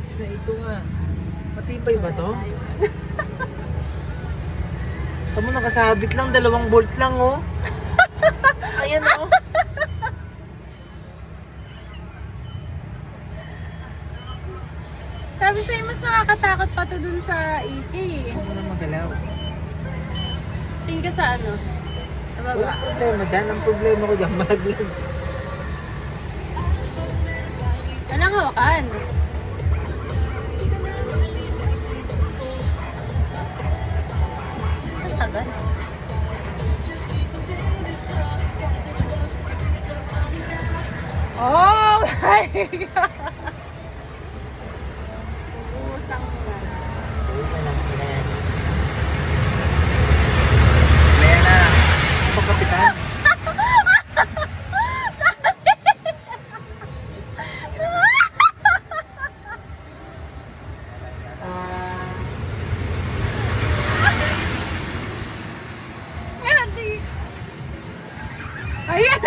Ayos na ito nga. Matibay ba to? Tamo nakasabit lang, 2 bolt lang oh. Ayan oh. Sabi sa'yo, mas nakakatakot pa to dun sa AK. Huwag mo na magalaw. Tingin ka sa ano? Sa baba. Walang problema dyan. Ang problema ko dyan, malaglag. Walang hawakan. Ang tagal. Oh my God! Umusang na. Uy, walang finesse. Ayan na. Ako, kapitan. Ayan!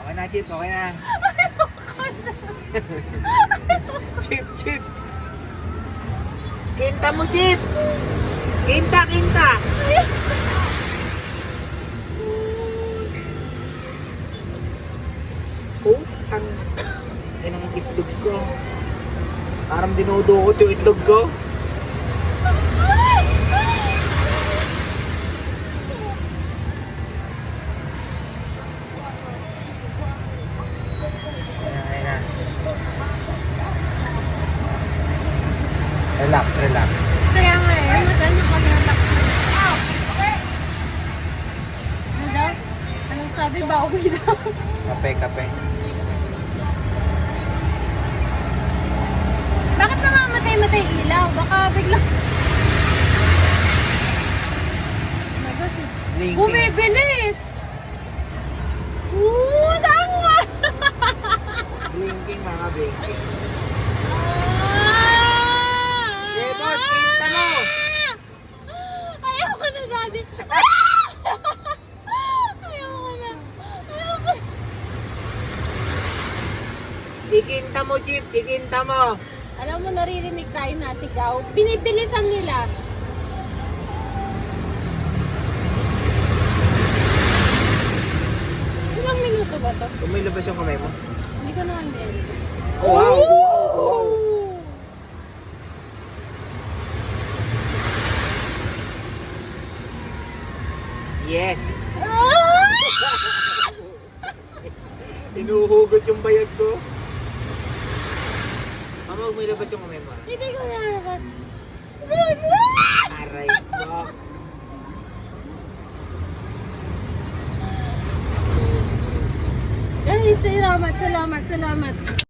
Okay na, Chip. Okay na. Chip, Chip. Kinta mo, Chip. Kinta, kinta. Oh, ang itlog ko. Parang dinudukot yung itlog ko. Ayan na. Relax, relax. Kaya nga eh, madal yung pag-relax. Ano daw? Anong sabi ba? Uwi daw. Kape, kape. Bakit namamatay-matay ilaw? Baka biglang... Blinking. Bumibilis! Tanga! Blinking, mga blinking. Ah! Okay, boss, kinta mo! Ayoko na, daddy. Ayoko na. Ayoko. Ikinta mo, Chip. Ikinta mo. Alam mo, naririnig tayo na sigaw. Binibilisan nila. Ilang minuto ba to? Kung may labas yung kamay mo. Hindi ko naman din. Wow! Wow! Yes! Hinuhugot yung bayad ko. Mama, huwag may labas yung kamay mo. Hindi ko nalabat. Aray ko. Guys, salamat, salamat, salamat.